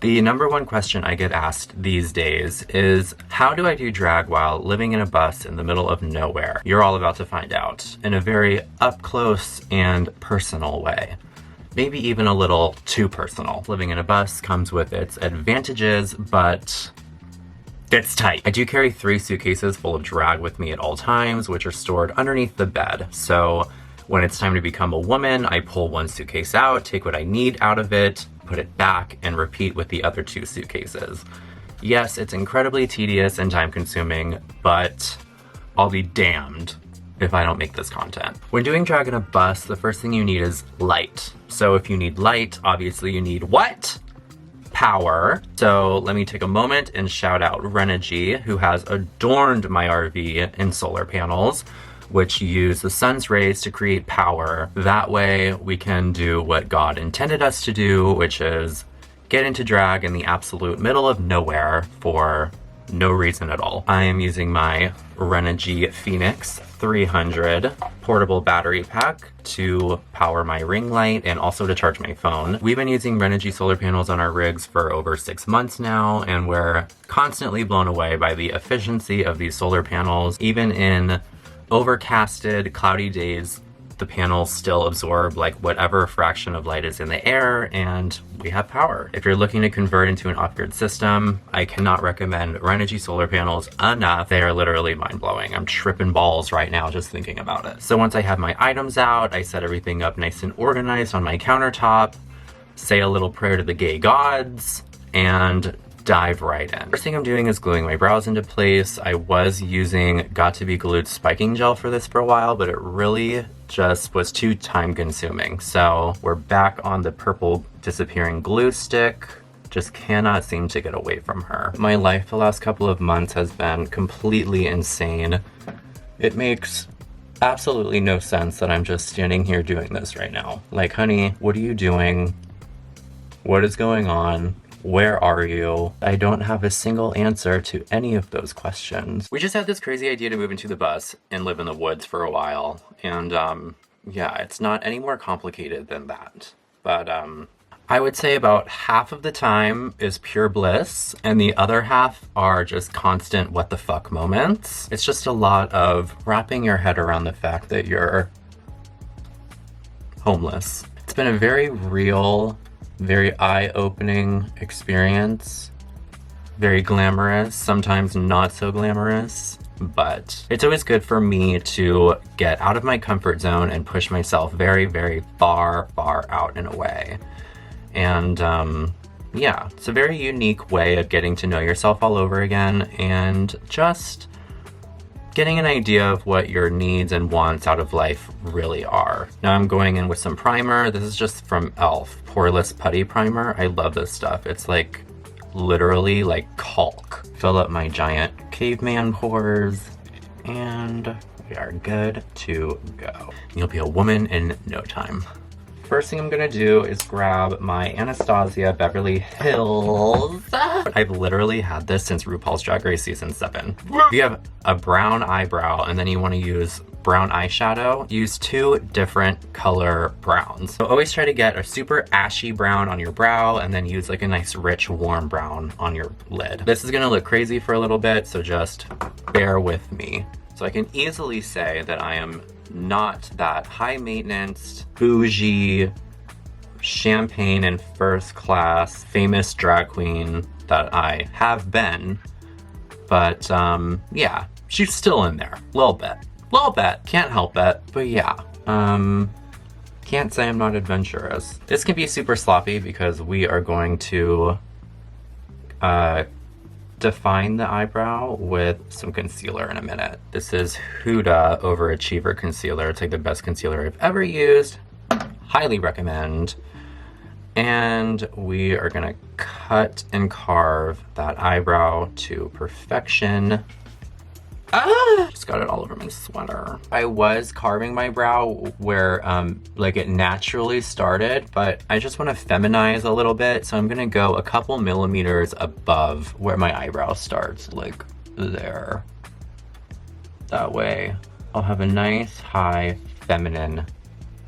The number one question I get asked these days is, how do I do drag while living in a bus in the middle of nowhere? You're all about to find out in a very up close and personal way. Maybe even a little too personal. Living in a bus comes with its advantages, but it's tight. I do carry 3 suitcases full of drag with me at all times, which are stored underneath the bed. So when it's time to become a woman, I pull 1 suitcase out, take what I need out of it, put it back, and repeat with the other 2 suitcases. Yes, it's incredibly tedious and time consuming, but I'll be damned if I don't make this content. When doing drag in a bus, the first thing you need is light. So if you need light, obviously you need what? Power. So let me take a moment and shout out Renogy, who has adorned my RV in solar panels, which use the sun's rays to create power. That way we can do what God intended us to do, which is get into drag in the absolute middle of nowhere for no reason at all. I am using my Renogy Phoenix 300 portable battery pack to power my ring light and also to charge my phone. We've been using Renogy solar panels on our rigs for over 6 months now, and we're constantly blown away by the efficiency of these solar panels. Even in overcasted, cloudy days, the panels still absorb like whatever fraction of light is in the air, and we have power. If you're looking to convert into an off-grid system, I cannot recommend Renogy solar panels enough. They are literally mind-blowing. I'm tripping balls right now just thinking about it. So once I have my items out, I set everything up nice and organized on my countertop, say a little prayer to the gay gods, and dive right in. First thing I'm doing is gluing my brows into place. I was using Got To Be Glued spiking gel for this for a while, but it really just was too time consuming. So we're back on the purple disappearing glue stick. Just cannot seem to get away from her. My life the last couple of months has been completely insane. It makes absolutely no sense that I'm just standing here doing this right now. Like, honey, what are you doing? What is going on? Where are you? I don't have a single answer to any of those questions. We just had this crazy idea to move into the bus and live in the woods for a while. And yeah, it's not any more complicated than that. But I would say about half of the time is pure bliss, and the other half are just constant what the fuck moments. It's just a lot of wrapping your head around the fact that you're homeless. It's been a very real, very eye-opening experience. Very glamorous, sometimes not so glamorous, but it's always good for me to get out of my comfort zone and push myself very, very far, far out and away. And yeah, it's a very unique way of getting to know yourself all over again and just getting an idea of what your needs and wants out of life really are. Now I'm going in with some primer. This is just from e.l.f. Poreless Putty Primer. I love this stuff. It's like literally like caulk. Fill up my giant caveman pores and we are good to go. You'll be a woman in no time. First thing I'm gonna do is grab my Anastasia Beverly Hills. I've literally had this since RuPaul's Drag Race season 7. If you have a brown eyebrow and then you wanna use brown eyeshadow, use 2 different color browns. So always try to get a super ashy brown on your brow and then use like a nice rich warm brown on your lid. This is gonna look crazy for a little bit, so just bear with me. So I can easily say that I am not that high maintenance, bougie, champagne and first class famous drag queen that I have been, but yeah, she's still in there, little bit, can't help it, but yeah, can't say I'm not adventurous. This can be super sloppy because we are going to define the eyebrow with some concealer in a minute. This is Huda Overachiever Concealer. It's like the best concealer I've ever used. Highly recommend. And we are gonna cut and carve that eyebrow to perfection. Just got it all over my sweater. I was carving my brow where like it naturally started, but I just want to feminize a little bit, so I'm gonna go a couple millimeters above where my eyebrow starts, like there. That way I'll have a nice high feminine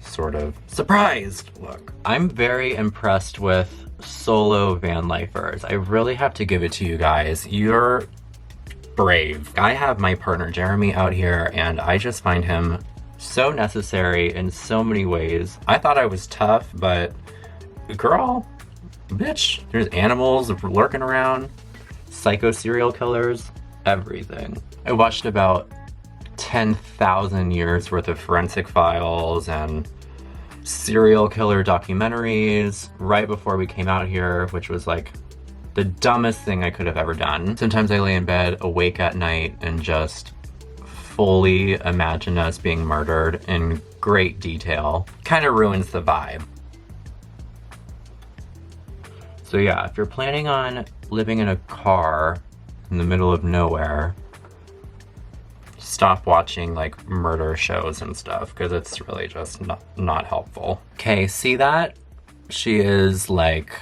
sort of surprised look. I'm very impressed with solo van lifers. I really have to give it to you guys. You're brave. I have my partner Jeremy out here and I just find him so necessary in so many ways. I thought I was tough, but girl, bitch, there's animals lurking around, psycho serial killers, everything. I watched about 10,000 years worth of forensic files and serial killer documentaries right before we came out here, which was like the dumbest thing I could have ever done. Sometimes I lay in bed awake at night and just fully imagine us being murdered in great detail. Kind of ruins the vibe. So yeah, if you're planning on living in a car in the middle of nowhere, stop watching like murder shows and stuff because it's really just not helpful. Okay, see that? She is like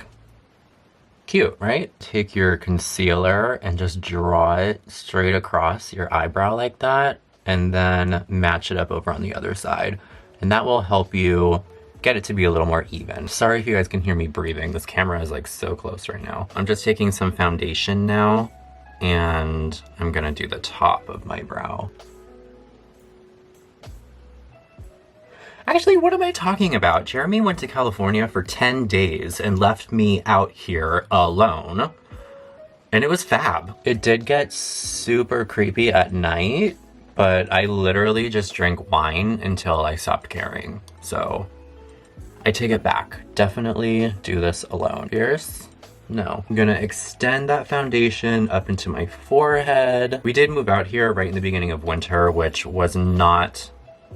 cute, right? Take your concealer and just draw it straight across your eyebrow like that, and then match it up over on the other side. And that will help you get it to be a little more even. Sorry if you guys can hear me breathing. This camera is like so close right now. I'm just taking some foundation now, and I'm gonna do the top of my brow. Actually, what am I talking about? Jeremy went to California for 10 days and left me out here alone. And it was fab. It did get super creepy at night, but I literally just drank wine until I stopped caring. So I take it back. Definitely do this alone. Pierce? No. I'm gonna extend that foundation up into my forehead. We did move out here right in the beginning of winter, which was not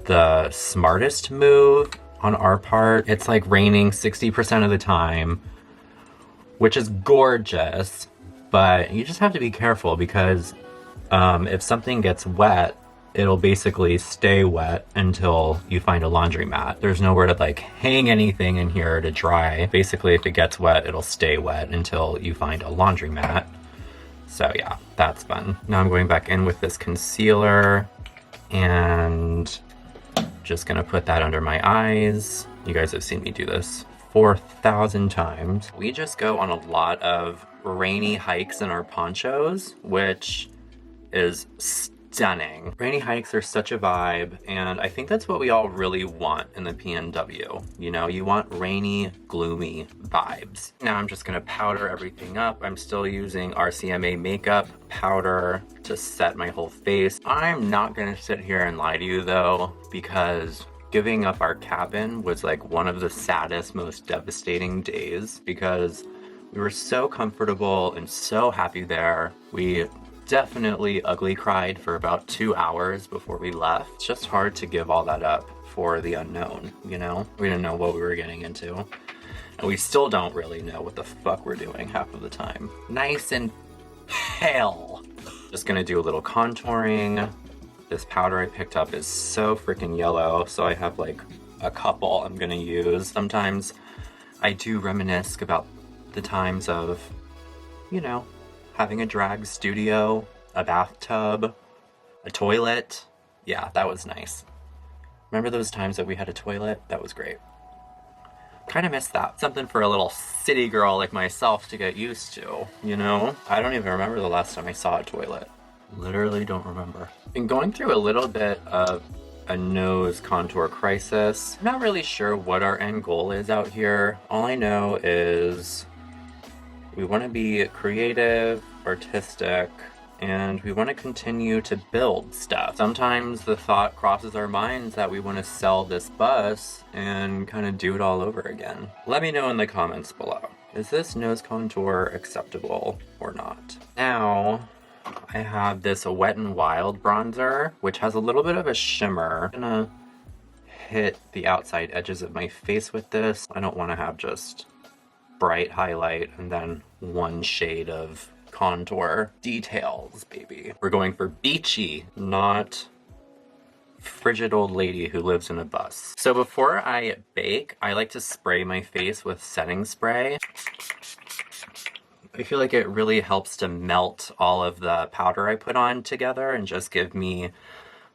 the smartest move on our part. It's like raining 60% of the time, which is gorgeous, but you just have to be careful because if something gets wet, it'll basically stay wet until you find a laundromat. There's nowhere to like hang anything in here to dry. Basically, if it gets wet, it'll stay wet until you find a laundromat. So yeah, that's fun. Now I'm going back in with this concealer and just gonna put that under my eyes. You guys have seen me do this 4,000 times. We just go on a lot of rainy hikes in our ponchos, which is stunning. Rainy hikes are such a vibe, and I think that's what we all really want in the PNW. You know, you want rainy, gloomy vibes. Now I'm just gonna powder everything up. I'm still using RCMA makeup powder to set my whole face. I'm not gonna sit here and lie to you though, because giving up our cabin was like one of the saddest, most devastating days because we were so comfortable and so happy there. We definitely ugly cried for about 2 hours before we left. It's just hard to give all that up for the unknown, you know? We didn't know what we were getting into. And we still don't really know what the fuck we're doing half of the time. Nice and pale. Just gonna do a little contouring. This powder I picked up is so freaking yellow, so I have like a couple I'm gonna use. Sometimes I do reminisce about the times of, you know, having a drag studio, a bathtub, a toilet. Yeah, that was nice. Remember those times that we had a toilet? That was great. Kind of miss that. Something for a little city girl like myself to get used to, you know? I don't even remember the last time I saw a toilet. Literally don't remember. Been going through a little bit of a nose contour crisis. I'm not really sure what our end goal is out here. All I know is we want to be creative, artistic, and we want to continue to build stuff. Sometimes the thought crosses our minds that we want to sell this bus and kind of do it all over again. Let me know in the comments below. Is this nose contour acceptable or not? Now, I have this Wet n Wild bronzer, which has a little bit of a shimmer. I'm gonna hit the outside edges of my face with this. I don't want to have just bright highlight and then one shade of contour details, baby. We're going for beachy, not frigid old lady who lives in a bus. So before I bake, I like to spray my face with setting spray. I feel like it really helps to melt all of the powder I put on together and just give me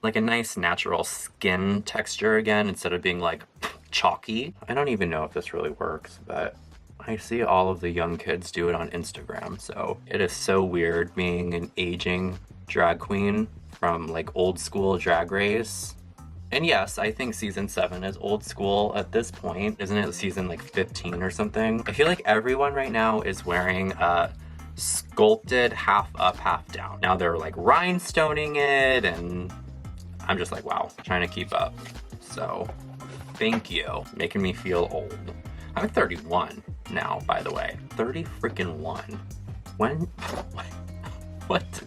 like a nice natural skin texture again instead of being like chalky. I don't even know if this really works, but I see all of the young kids do it on Instagram, so it is so weird being an aging drag queen from like old school Drag Race. And yes, I think season 7 is old school at this point. Isn't it season like 15 or something? I feel like everyone right now is wearing a sculpted half up, half down. Now they're like rhinestoning it, and I'm just like, wow, trying to keep up. So thank you, making me feel old. I'm 31 now, by the way. 30 freaking 1. When? What?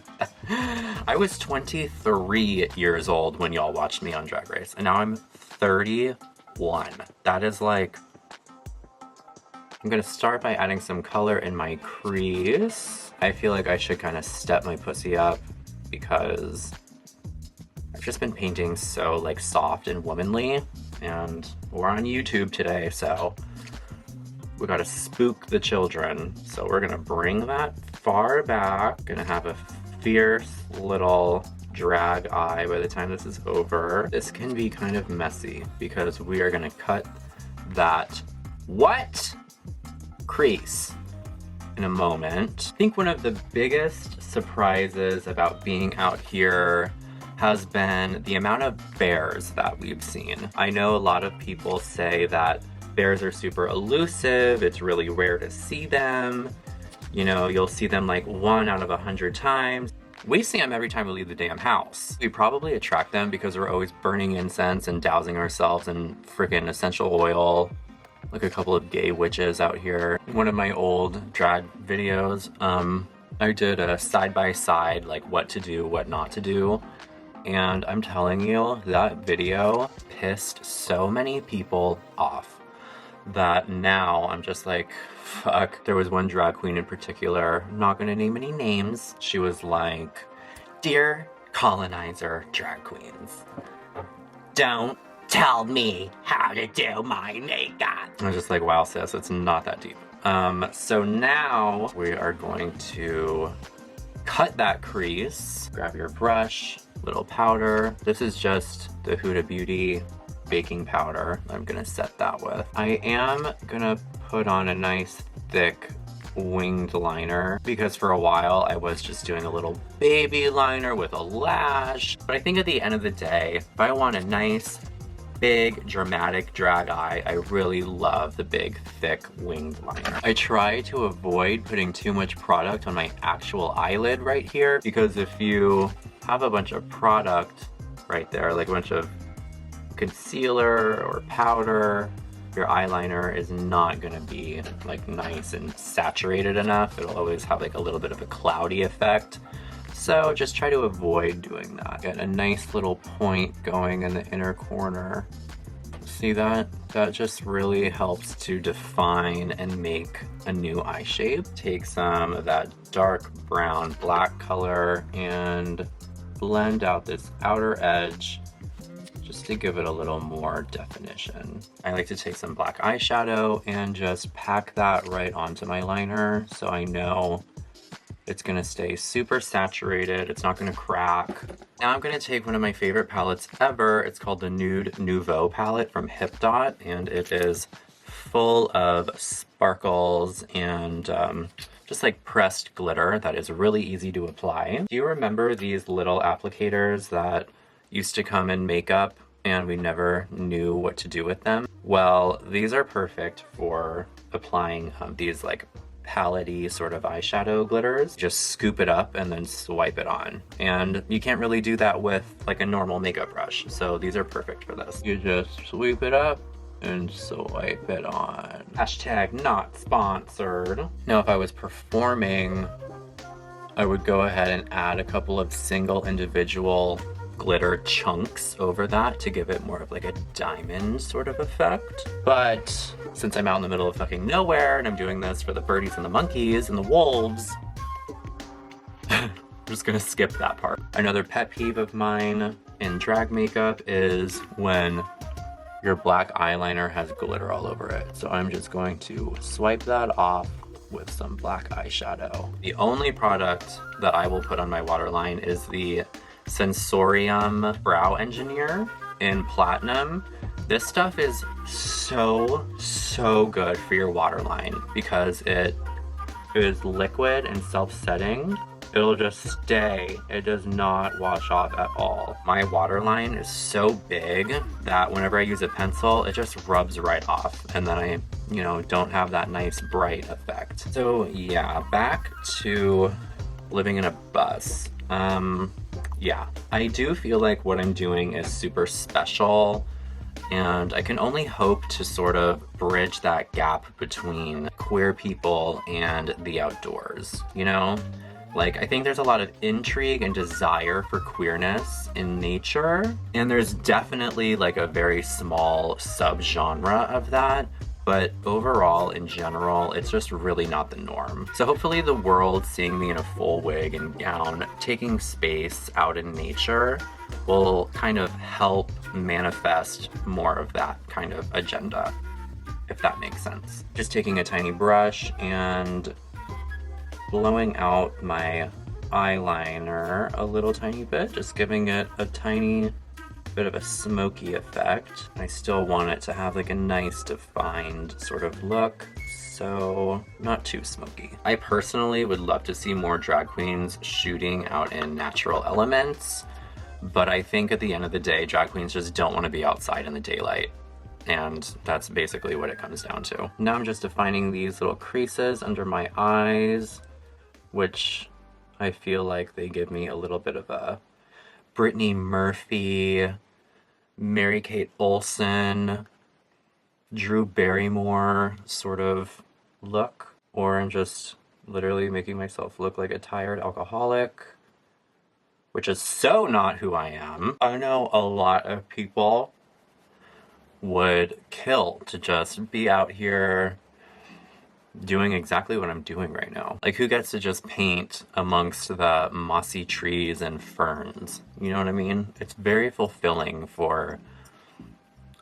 I was 23 years old when y'all watched me on Drag Race, and now I'm 31. That is like... I'm gonna start by adding some color in my crease. I feel like I should kind of step my pussy up because I've just been painting so like soft and womanly, and we're on YouTube today, so we gotta spook the children. So we're gonna bring that far back. Gonna have a fierce little drag eye by the time this is over. This can be kind of messy because we are gonna cut that crease in a moment. I think one of the biggest surprises about being out here has been the amount of bears that we've seen. I know a lot of people say that bears are super elusive, it's really rare to see them. You know, you'll see them like 1 out of 100 times. We see them every time we leave the damn house. We probably attract them because we're always burning incense and dousing ourselves in freaking essential oil, like a couple of gay witches out here. In one of my old drag videos, I did a side-by-side, like what to do, what not to do. And I'm telling you, that video pissed so many people off that now I'm just like, fuck. There was one drag queen in particular, I'm not gonna name any names. She was like, "Dear colonizer drag queens, don't tell me how to do my makeup." I was just like, wow, sis, it's not that deep. So now we are going to cut that crease. Grab your brush, little powder. This is just the Huda Beauty baking powder I'm gonna set that with. I am gonna put on a nice thick winged liner because for a while I was just doing a little baby liner with a lash. But I think at the end of the day, if I want a nice big dramatic drag eye, I really love the big thick winged liner. I try to avoid putting too much product on my actual eyelid right here because if you have a bunch of product right there, like a bunch of concealer or powder, your eyeliner is not gonna be like nice and saturated enough. It'll always have like a little bit of a cloudy effect. So just try to avoid doing that. Get a nice little point going in the inner corner. See that? That just really helps to define and make a new eye shape. Take some of that dark brown black color and blend out this outer edge just to give it a little more definition. I like to take some black eyeshadow and just pack that right onto my liner so I know it's gonna stay super saturated, it's not gonna crack. Now I'm gonna take one of my favorite palettes ever. It's called the Nude Nouveau palette from Hip Dot, and it is full of sparkles and just like pressed glitter that is really easy to apply. Do you remember these little applicators that used to come in makeup and we never knew what to do with them? Well, these are perfect for applying these like palette-y sort of eyeshadow glitters. Just scoop it up and then swipe it on. And you can't really do that with like a normal makeup brush. So these are perfect for this. You just sweep it up and swipe it on. Hashtag not sponsored. Now, if I was performing, I would go ahead and add a couple of single individual glitter chunks over that to give it more of like a diamond sort of effect. But since I'm out in the middle of fucking nowhere and I'm doing this for the birdies and the monkeys and the wolves, I'm just gonna skip that part. Another pet peeve of mine in drag makeup is when your black eyeliner has glitter all over it. So I'm just going to swipe that off with some black eyeshadow. The only product that I will put on my waterline is the Sensorium Brow Engineer in Platinum. This stuff is so good for your waterline because it is liquid and self-setting. It'll just stay. It does not wash off at all. My waterline is so big that whenever I use a pencil, it just rubs right off. And then I, you know, don't have that nice bright effect. So yeah, back to living in a bus. Yeah, I do feel like what I'm doing is super special, and I can only hope to sort of bridge that gap between queer people and the outdoors, you know? Like, I think there's a lot of intrigue and desire for queerness in nature, and there's definitely like a very small subgenre of that, but overall, in general, it's just really not the norm. So hopefully the world seeing me in a full wig and gown, taking space out in nature, will kind of help manifest more of that kind of agenda, if that makes sense. Just taking a tiny brush and blowing out my eyeliner a little tiny bit, just giving it a tiny bit of a smoky effect. I still want it to have like a nice defined sort of look, so not too smoky. I personally would love to see more drag queens shooting out in natural elements, but I think at the end of the day, drag queens just don't want to be outside in the daylight. And that's basically what it comes down to. Now I'm just defining these little creases under my eyes, which I feel like they give me a little bit of a Brittany Murphy, Mary-Kate Olsen, Drew Barrymore sort of look. Or I'm just literally making myself look like a tired alcoholic, which is so not who I am. I know a lot of people would kill to just be out here doing exactly what I'm doing right now. Like, who gets to just paint amongst the mossy trees and ferns? You know what I mean? It's very fulfilling for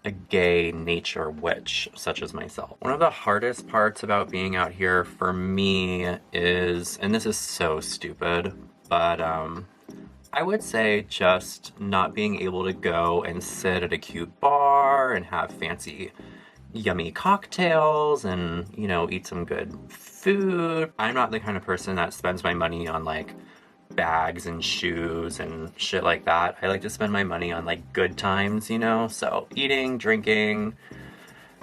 a gay nature witch such as myself. One of the hardest parts about being out here for me is, and this is so stupid, but I would say just not being able to go and sit at a cute bar and have fancy yummy cocktails and, you know, eat some good food. I'm not the kind of person that spends my money on like bags and shoes and shit like that. I like to spend my money on like good times, you know? So eating, drinking,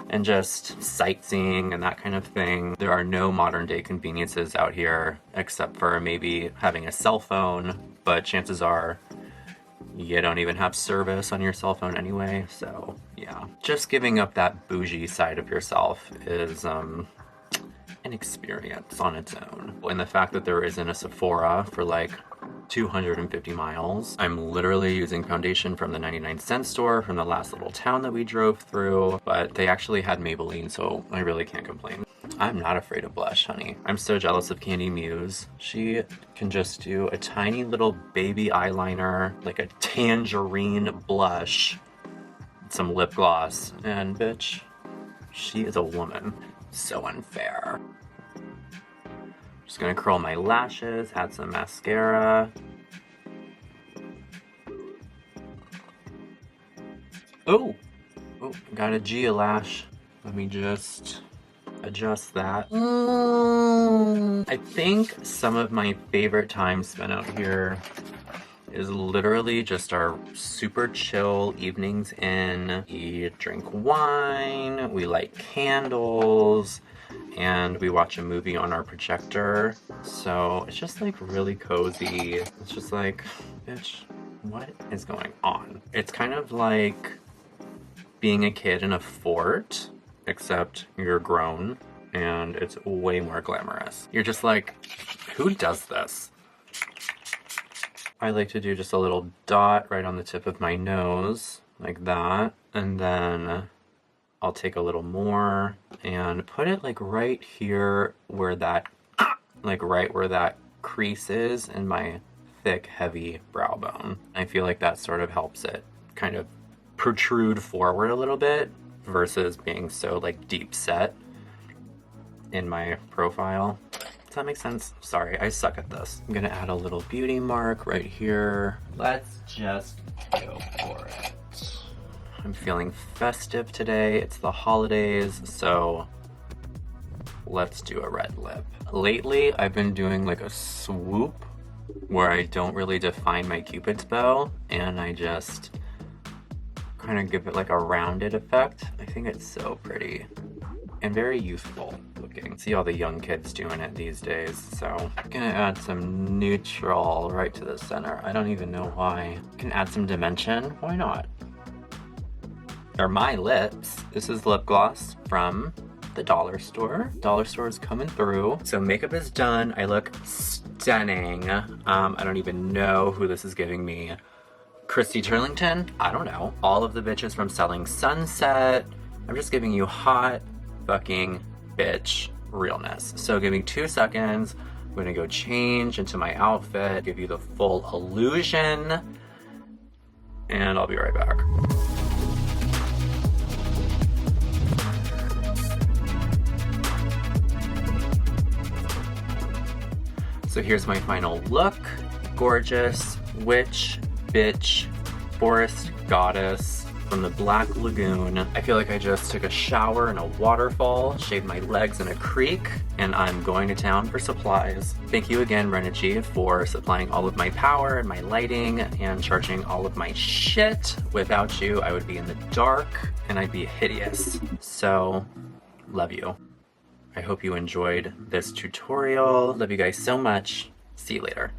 and just sightseeing and that kind of thing. There are no modern day conveniences out here except for maybe having a cell phone, but chances are you don't even have service on your cell phone anyway, so yeah. Just giving up that bougie side of yourself is an experience on its own. And the fact that there isn't a Sephora for like 250 miles. I'm literally using foundation from the 99-cent store from the last little town that we drove through, but they actually had Maybelline, so I really can't complain. I'm not afraid of blush, honey. I'm so jealous of Candy Muse. She can just do a tiny little baby eyeliner, like a tangerine blush, some lip gloss, and bitch, she is a woman. So unfair. Just gonna curl my lashes, add some mascara. Oh, got a Gia lash. Let me just adjust that. I think some of my favorite time spent out here is literally just our super chill evenings in. We drink wine, we light candles, and we watch a movie on our projector. So it's just like really cozy. It's just like, bitch, what is going on? It's kind of like being a kid in a fort, except you're grown and it's way more glamorous. You're just like, who does this? I like to do just a little dot right on the tip of my nose, like that, and then I'll take a little more and put it like right here where that, like right where that crease is in my thick, heavy brow bone. I feel like that sort of helps it kind of protrude forward a little bit versus being so like deep set in my profile. Does that make sense? Sorry, I suck at this. I'm gonna add a little beauty mark right here. Let's just go for it. I'm feeling festive today. It's the holidays, so let's do a red lip. Lately, I've been doing like a swoop where I don't really define my Cupid's bow and I just kind of give it like a rounded effect. I think it's so pretty and very youthful looking. See all the young kids doing it these days. So I'm gonna add some neutral right to the center. I don't even know why. Can add some dimension, why not? They're my lips. This is lip gloss from the dollar store. Dollar store is coming through. So makeup is done. I look stunning. I don't even know who this is giving me. Christy Turlington? I don't know. All of the bitches from Selling Sunset. I'm just giving you hot fucking bitch realness. So give me 2 seconds. I'm gonna go change into my outfit, give you the full illusion, and I'll be right back. So here's my final look. Gorgeous witch, bitch, forest goddess from the Black Lagoon. I feel like I just took a shower in a waterfall, shaved my legs in a creek, and I'm going to town for supplies. Thank you again, Renogy, for supplying all of my power and my lighting and charging all of my shit. Without you, I would be in the dark and I'd be hideous. So, love you. I hope you enjoyed this tutorial. Love you guys so much. See you later.